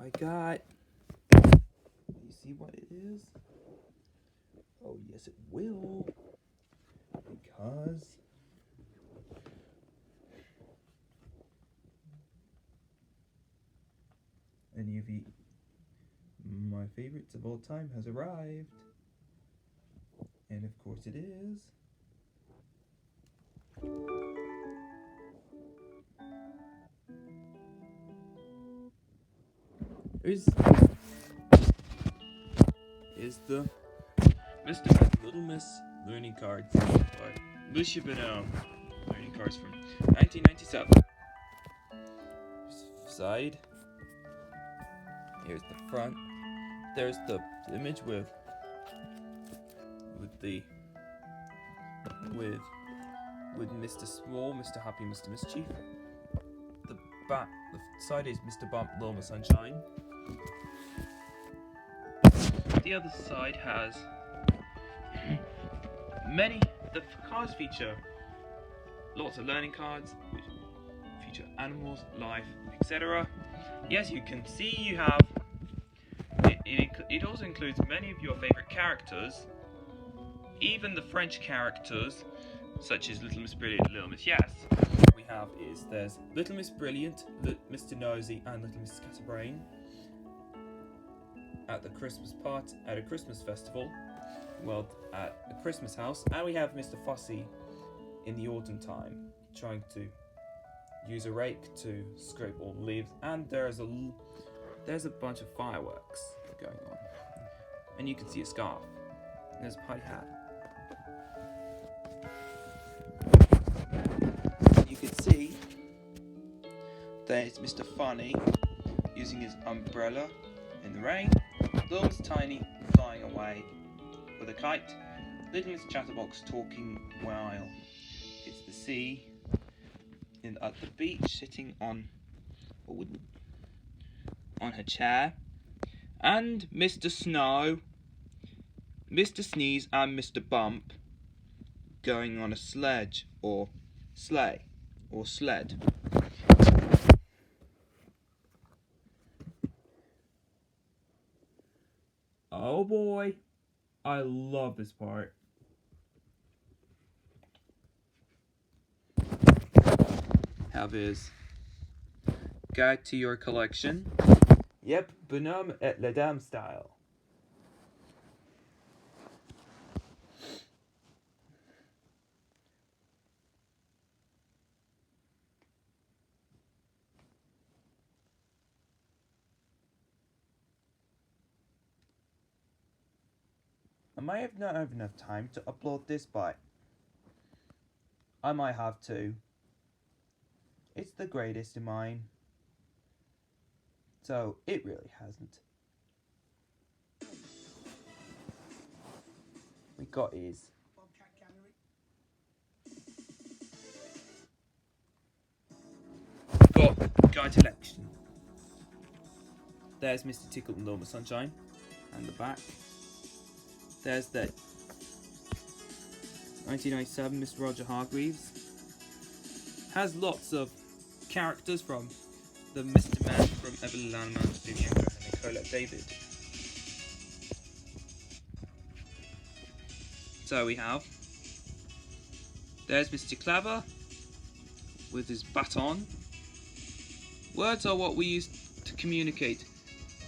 I got. You see what it is? Oh yes, it will. Because Anothe, my favorites of all time, has arrived. And of course it is. Is the Mr. Little Miss learning cards by Lucia Benel. Learning cards from 1997. Here's the side. Here's the front. There's the image with Mr. Small, Mr. Happy, Mr. Mischief. The side is Mr. Bump, Little Miss Sunshine. The other side has the cards feature lots of learning cards which feature animals, life, etc. Yes, you can see you have it also includes many of your favorite characters, even the French characters such as Little Miss Brilliant, Little Miss Yes. There's Little Miss Brilliant, Mr. Nosy, and Little Miss Scatterbrain at the Christmas part at a Christmas festival, well, at a Christmas house, and we have Mr. Fussy in the autumn time trying to use a rake to scrape all the leaves, and there's a bunch of fireworks going on, and you can see a scarf. And there's a party hat. You can see there's Mr. Funny using his umbrella in the rain. Little Miss Tiny flying away with a kite. Little Miss Chatterbox talking while it's the sea at the beach, sitting on her chair. And Mr. Snow, Mr. Sneeze, and Mr. Bump going on a sledge or sleigh or sled. Oh boy, I love this part. Have his guide to your collection. Yep, bonhomme et la dame style. I might have not have enough time to upload this, but I might have to. It's the greatest in mine. So it really hasn't. We got his guide selection. There's Mr. Tickle and Little Miss Sunshine, and the back. There's the 1997 Mr. Roger Hargreaves. Has lots of characters from the Mr. Man from Evelyn Landman, Vivian Graham, and Nicola David. So we have, there's Mr. Clever with his baton. Words are what we use to communicate.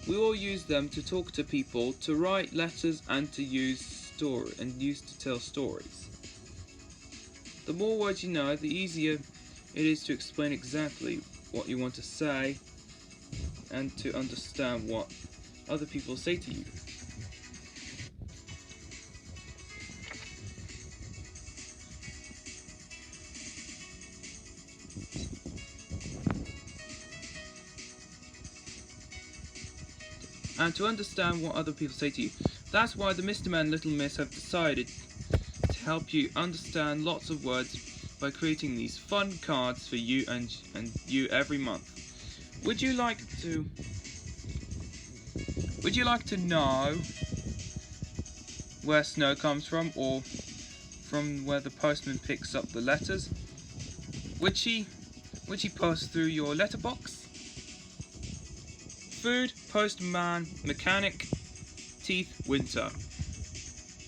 We all use them to talk to people, to write letters, and to use to tell stories. The more words you know, the easier it is to explain exactly what you want to say and to understand what other people say to you. And to understand what other people say to you. That's why the Mr. Man and Little Miss have decided to help you understand lots of words by creating these fun cards for you and you every month. Would you like to know where snow comes from, or from where the postman picks up the letters? Would she post through your letterbox? Food, postman, mechanic, teeth, winter.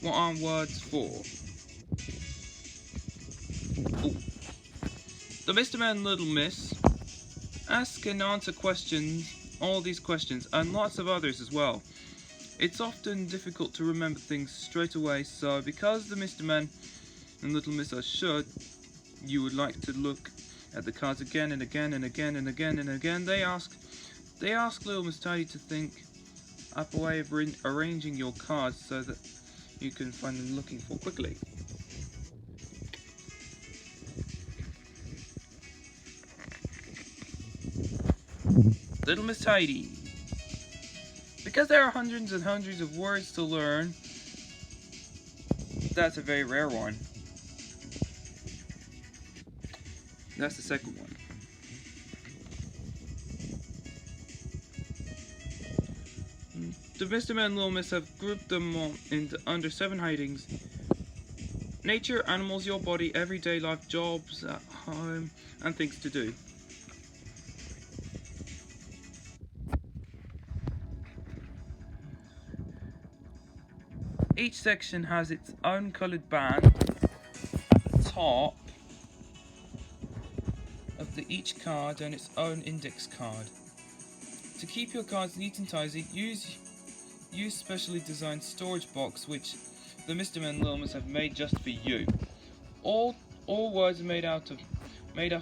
What are words for? Ooh. The Mr. Man and Little Miss ask and answer questions, all these questions, and lots of others as well. It's often difficult to remember things straight away, so because the Mr. Man and Little Miss are short, you would like to look at the cards again and again and again and again and again. They ask Little Miss Tidy to think up a way of arranging your cards so that you can find them looking for quickly. Little Miss Tidy. Because there are hundreds and hundreds of words to learn, that's a very rare one. That's the second one. The Mr. Man and Little Miss have grouped them all into under 7 headings: nature, animals, your body, everyday life, jobs at home, and things to do. Each section has its own coloured band at the top of each card and its own index card. To keep your cards neat and tidy, use specially designed storage box which the Mr. Man and Little Miss have made just for you. All words are made up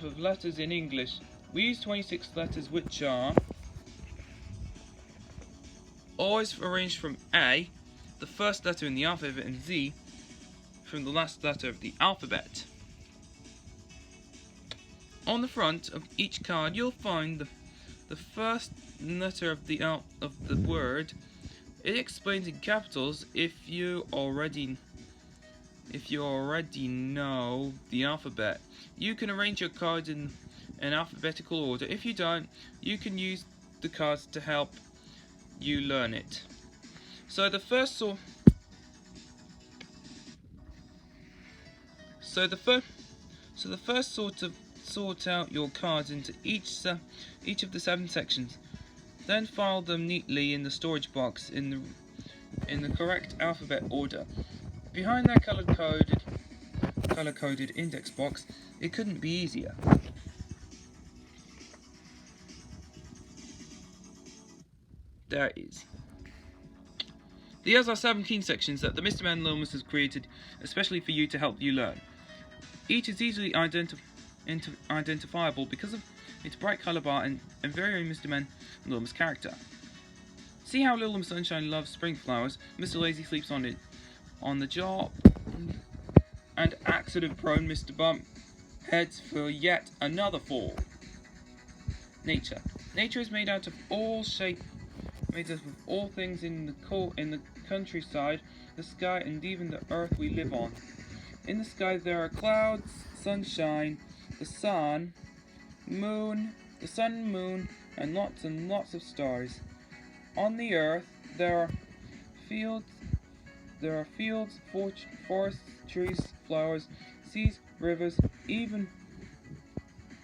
of letters in English. We use 26 letters, which are always arranged from A, the first letter in the alphabet, and Z from the last letter of the alphabet. On the front of each card you'll find the first letter of the word. It explains in capitals if you already know the alphabet. You can arrange your cards in an alphabetical order. If you don't, you can use the cards to help you learn it. So the first sort out your cards into each of the 7 sections. Then file them neatly in the storage box in the correct alphabet order. Behind that color-coded index box, it couldn't be easier. There it is. These are 17 sections that the Mr. Man and Little Miss has created especially for you to help you learn. Each is easily identifiable because of its bright colour bar and very own Mr. Man and Little Miss character. See how Little Miss Sunshine loves spring flowers, Mr. Lazy sleeps on the job, and accident-prone Mr. Bump heads for yet another fall. Nature. Nature is made out of all things in the countryside, the sky, and even the earth we live on. In the sky there are clouds, sunshine, the sun, moon, and lots of stars. On the earth there are fields, forests, trees, flowers, seas, rivers. Even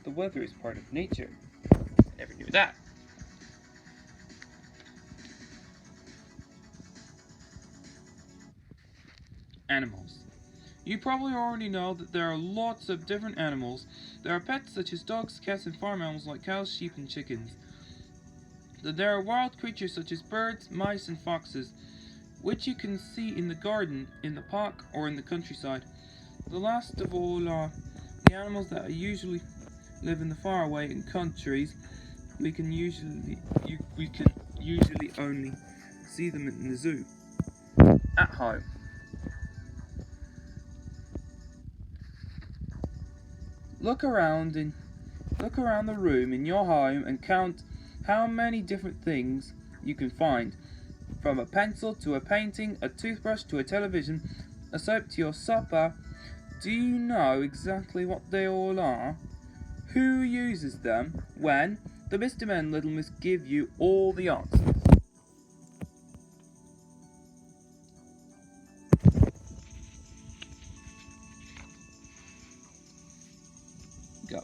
the weather is part of nature. I never knew that. Animals. You probably already know that there are lots of different animals. There are pets such as dogs, cats, and farm animals like cows, sheep, and chickens. There are wild creatures such as birds, mice, and foxes, which you can see in the garden, in the park, or in the countryside. The last of all are the animals that usually live in the faraway countries. We can usually only see them in the zoo. At home. Look around the room in your home and count how many different things you can find. From a pencil to a painting, a toothbrush to a television, a soap to your supper. Do you know exactly what they all are? Who uses them? When? The Mr. Man and Little Miss give you all the answers. Go.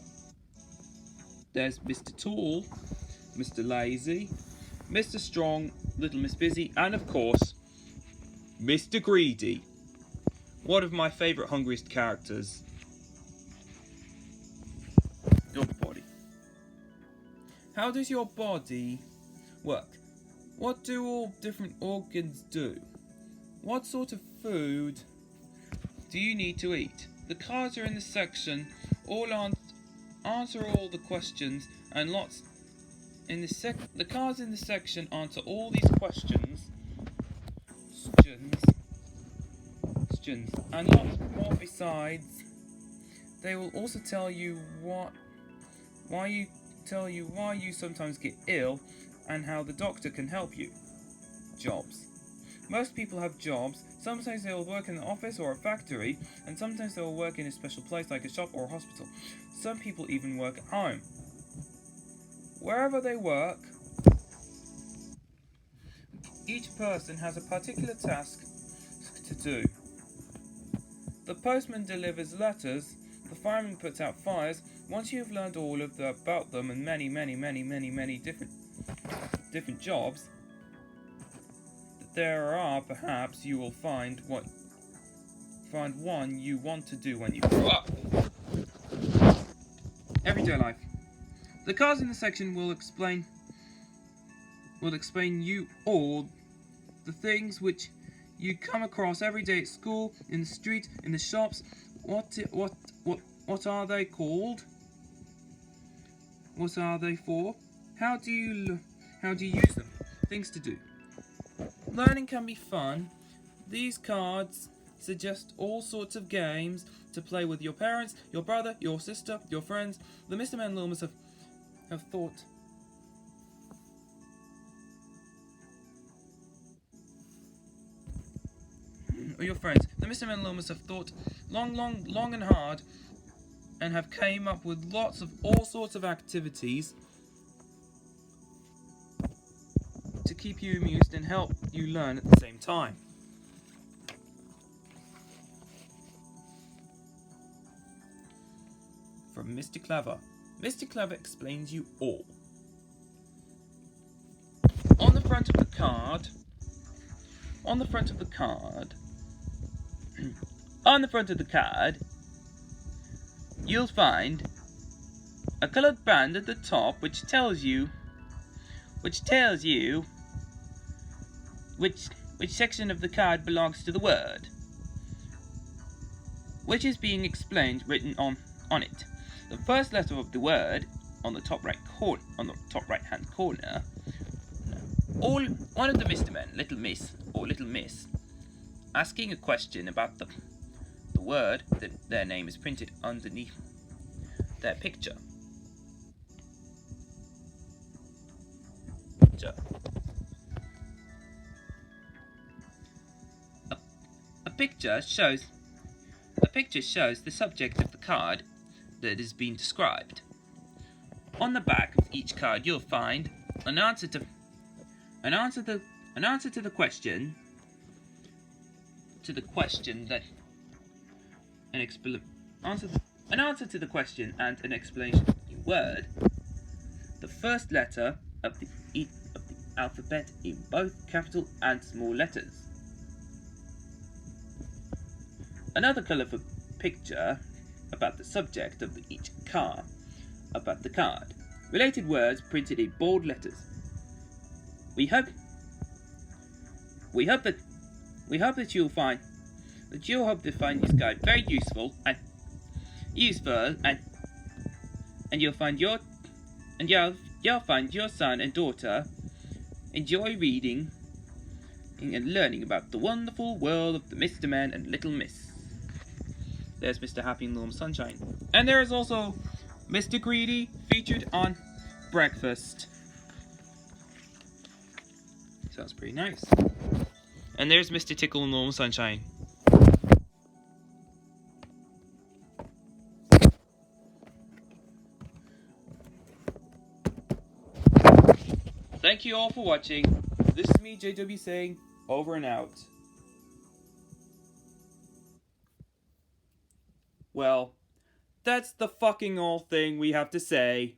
There's Mr. Tall, Mr. Lazy, Mr. Strong, Little Miss Busy, and of course, Mr. Greedy. One of my favourite hungriest characters. Your body. How does your body work? What do all different organs do? What sort of food do you need to eat? The cards are in this section. Answer all the questions and lots in this the cards in this section answer all these questions and lots more besides. They will also tell you why you sometimes get ill and how the doctor can help you. Jobs. Most people have jobs. Sometimes they will work in an office or a factory, and sometimes they will work in a special place like a shop or a hospital. Some people even work at home. Wherever they work, each person has a particular task to do. The postman delivers letters, the fireman puts out fires. Once you've learned all about them and many different jobs that there are, perhaps you will find one you want to do when you grow up. Everyday life. The cards in the section will explain you all the things which you come across every day at school, in the street, in the shops. What are they called? What are they for? How do you use them? Things to do. Learning can be fun. These cards suggest all sorts of games to play with your parents, your brother, your sister, your friends. The Mr. Man and Little Miss have thought. Or your friends. The Mr. Man and Little Miss have thought long and hard, and have came up with lots of all sorts of activities to keep you amused and help you learn at the same time. From Mr. Clever. Mr. Clever explains you all. On the front of the card, you'll find a coloured band at the top which tells you which section of the card belongs to the word, which is being explained written on it. The first letter of the word on the top right hand corner. One of the Mr. Men, Little Miss or Little Miss, asking a question about the word that their name is printed underneath their picture. A picture shows the subject of the card that is being described. On the back of each card, you'll find an answer to the question and an explanation of the word. The first letter of the alphabet in both capital and small letters. Another colourful picture about the subject of each card. About the card. Related words printed in bold letters. We hope that you'll find this guide very useful and you'll find your son and daughter enjoy reading and learning about the wonderful world of the Mr. Man and Little Miss. There's Mr. Happy and Little Sunshine. And there is also Mr. Greedy featured on breakfast. Sounds pretty nice. And there's Mr. Tickle and Little Sunshine. Thank you all for watching. This is me, JW, saying over and out. Well, that's the fucking all thing we have to say.